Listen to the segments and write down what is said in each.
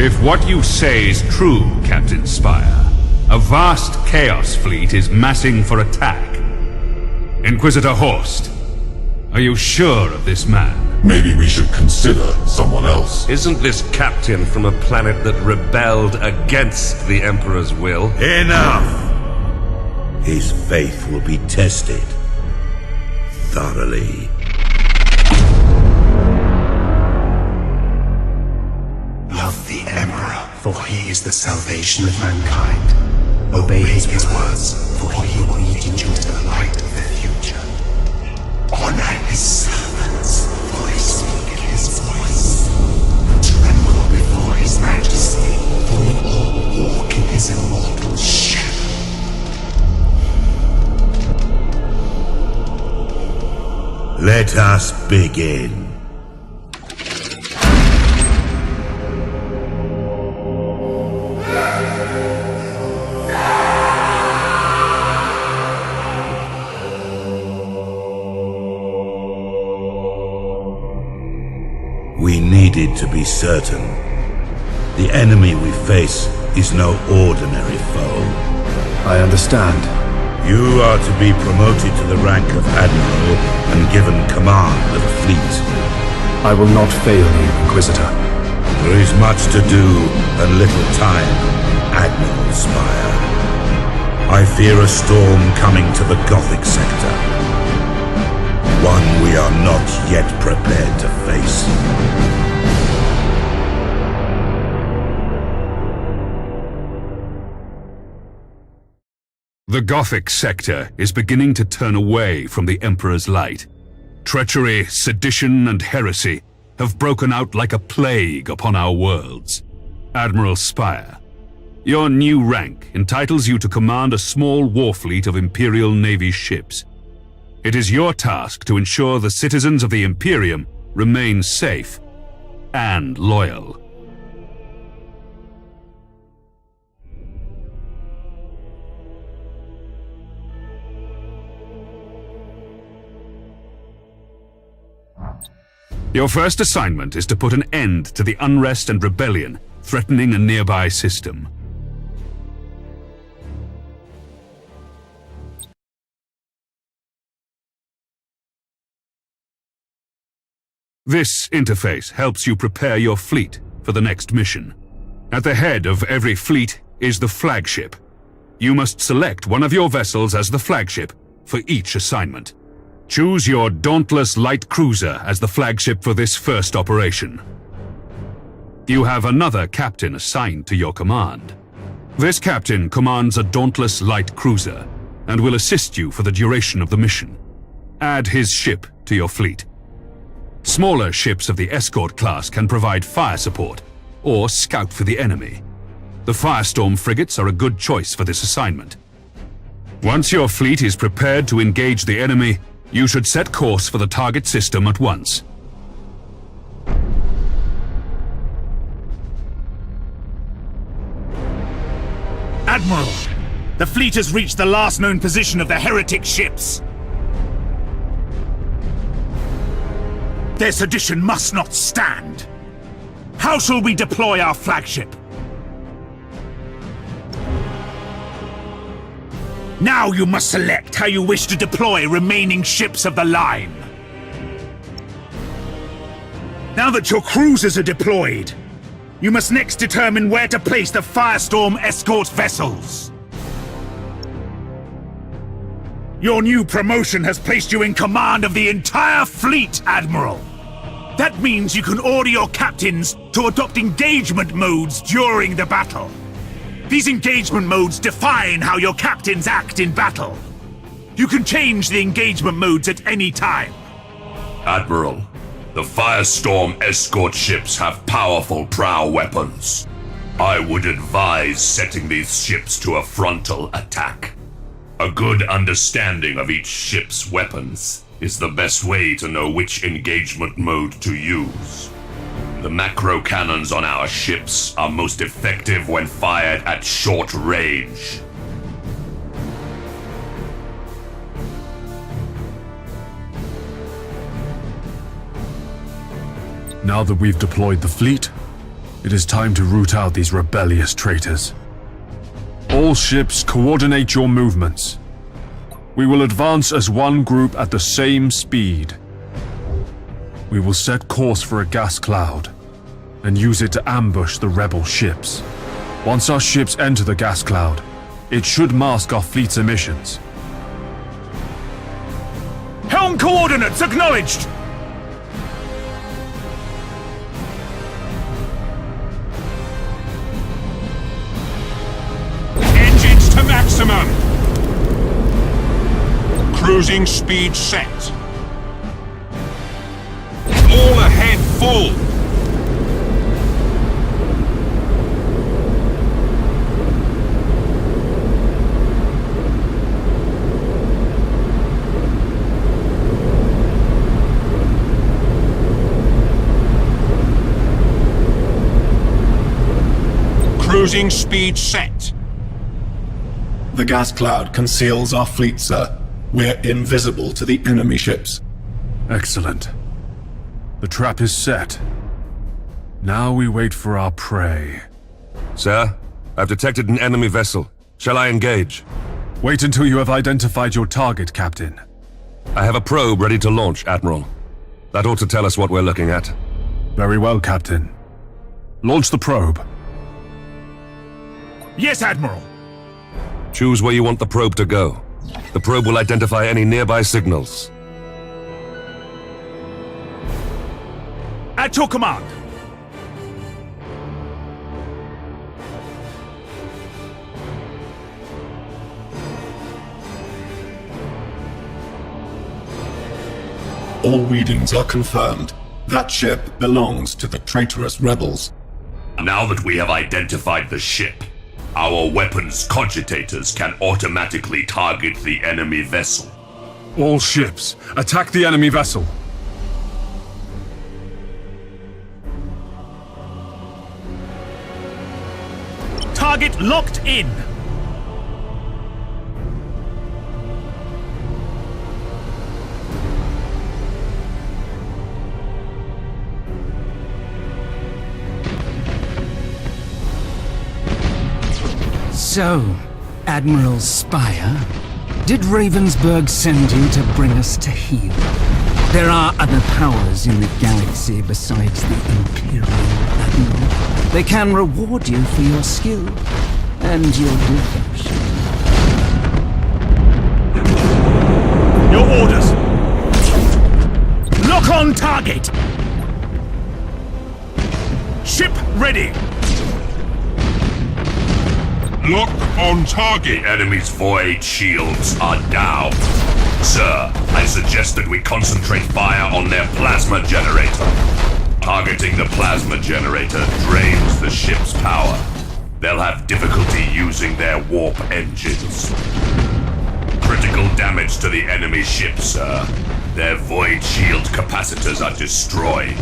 If what you say is true, Captain Spire, a vast Chaos fleet is massing for attack. Inquisitor Horst, are you sure of this man? Maybe we should consider someone else. Isn't this captain from a planet that rebelled against the Emperor's will? Enough! His faith will be tested thoroughly. Love the Emperor, for he is the salvation of mankind. Obey his words, for he will lead you into the light of the future. Honor his servants, for they speak in his voice. Tremble before his majesty, for we all walk in his immortal shadow. Let us begin. We needed to be certain. The enemy we face is no ordinary foe. I understand. You are to be promoted to the rank of Admiral and given command of a fleet. I will not fail you, Inquisitor. There is much to do and little time, Admiral Spire. I fear a storm coming to the Gothic sector. One we are not yet prepared to face. The Gothic sector is beginning to turn away from the Emperor's light. Treachery, sedition, and heresy have broken out like a plague upon our worlds. Admiral Spire, your new rank entitles you to command a small war fleet of Imperial Navy ships. It is your task to ensure the citizens of the Imperium remain safe and loyal. Your first assignment is to put an end to the unrest and rebellion threatening a nearby system. This interface helps you prepare your fleet for the next mission. At the head of every fleet is the flagship. You must select one of your vessels as the flagship for each assignment. Choose your Dauntless Light Cruiser as the flagship for this first operation. You have another captain assigned to your command. This captain commands a Dauntless Light Cruiser and will assist you for the duration of the mission. Add his ship to your fleet. Smaller ships of the escort class can provide fire support or scout for the enemy. The Firestorm frigates are a good choice for this assignment. Once your fleet is prepared to engage the enemy, you should set course for the target system at once. Admiral, the fleet has reached the last known position of the heretic ships. Their sedition must not stand. How shall we deploy our flagship? Now you must select how you wish to deploy remaining ships of the line. Now that your cruisers are deployed, you must next determine where to place the Firestorm escort vessels. Your new promotion has placed you in command of the entire fleet, Admiral. That means you can order your captains to adopt engagement modes during the battle. These engagement modes define how your captains act in battle. You can change the engagement modes at any time. Admiral, the Firestorm escort ships have powerful prow weapons. I would advise setting these ships to a frontal attack. A good understanding of each ship's weapons is the best way to know which engagement mode to use. The macro cannons on our ships are most effective when fired at short range. Now that we've deployed the fleet, It is time to root out these rebellious traitors. All ships, coordinate your movements. We will advance as one group at the same speed. We will set course for a gas cloud and use it to ambush the rebel ships. Once our ships enter the gas cloud, it should mask our fleet's emissions. Helm coordinates acknowledged! Engines to maximum! Cruising speed set. All ahead full! Cruising speed set. The gas cloud conceals our fleet, sir. We're invisible to the enemy ships. Excellent. The trap is set. Now we wait for our prey. Sir, I've detected an enemy vessel. Shall I engage? Wait until you have identified your target, Captain. I have a probe ready to launch, Admiral. That ought to tell us what we're looking at. Very well, Captain. Launch the probe. Yes, Admiral. Choose where you want the probe to go. The probe will identify any nearby signals. At your command. All readings are confirmed. That ship belongs to the traitorous rebels. Now that we have identified the ship, our weapons cogitators can automatically target the enemy vessel. All ships, attack the enemy vessel. Target locked in. So, Admiral Spire, did Ravensburg send you to bring us to heel? There are other powers in the galaxy besides the Imperial Admiral. They can reward you for your skill and your devotion. Your orders. Lock on target. Ship ready. Lock on target. The enemy's void shields are down. Sir, I suggest that we concentrate fire on their plasma generator. Targeting the plasma generator drains the ship's power. They'll have difficulty using their warp engines. Critical damage to the enemy ship, sir. Their void shield capacitors are destroyed.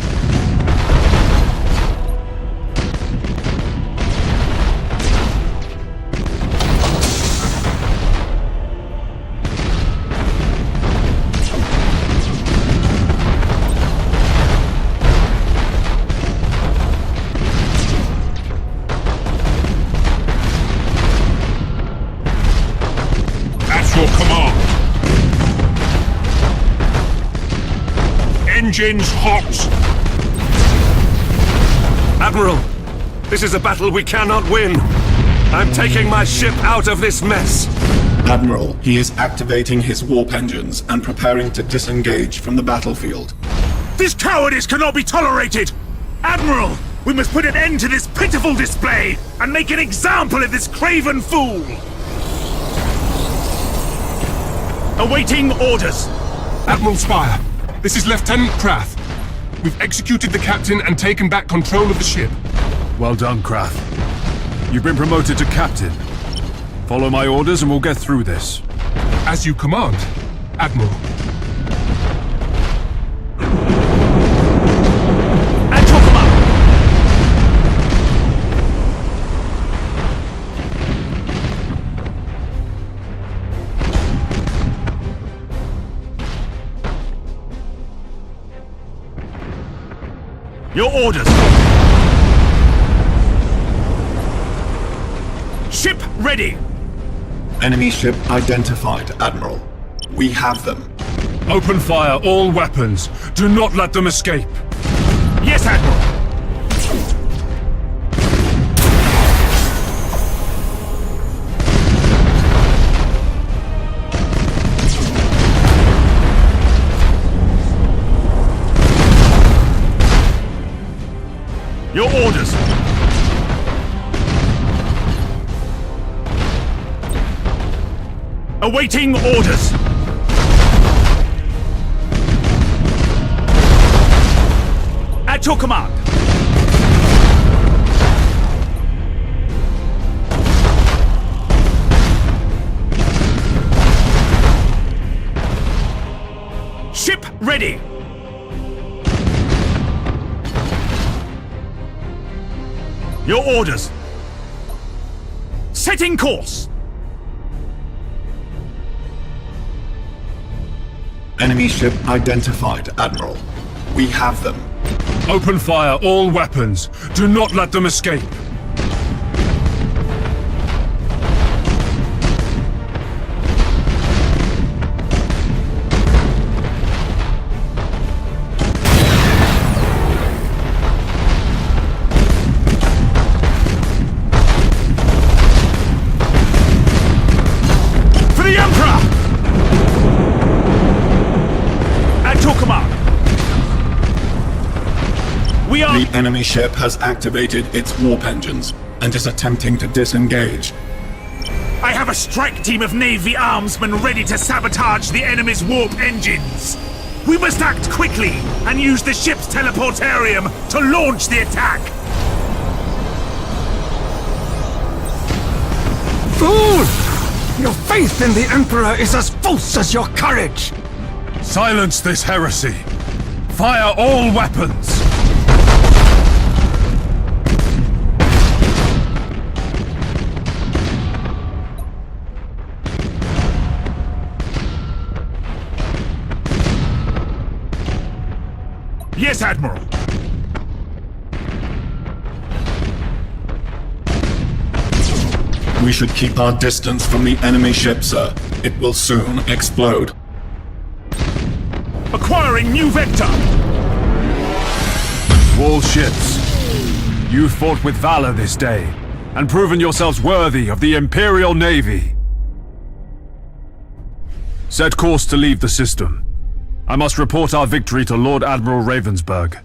Engines hot! Admiral, this is a battle we cannot win. I'm taking my ship out of this mess. Admiral, he is activating his warp engines and preparing to disengage from the battlefield. This cowardice cannot be tolerated! Admiral, we must put an end to this pitiful display and make an example of this craven fool! Awaiting orders. Admiral Spire, this is Lieutenant Krath. We've executed the captain and taken back control of the ship. Well done, Krath. You've been promoted to captain. Follow my orders and we'll get through this. As you command, Admiral. At your command! Your orders! Ship ready! Enemy ship identified, Admiral. We have them. Open fire all weapons. Do not let them escape. Yes, Admiral! Your orders! Awaiting orders! At your command! Ship ready! Your orders! Setting course! Enemy ship identified, Admiral. We have them. Open fire all weapons. Do not let them escape. For the Emperor! At your command! We are... The enemy ship has activated its warp engines and is attempting to disengage. I have a strike team of Navy armsmen ready to sabotage the enemy's warp engines. We must act quickly and use the ship's teleportarium to launch the attack. Fool! Your faith in the Emperor is as false as your courage! Silence this heresy. Fire all weapons. Yes, Admiral. We should keep our distance from the enemy ship, sir. It will soon explode. Acquiring new vector. All ships, you fought with valor this day, and proven yourselves worthy of the Imperial Navy. Set course to leave the system. I must report our victory to Lord Admiral Ravensburg.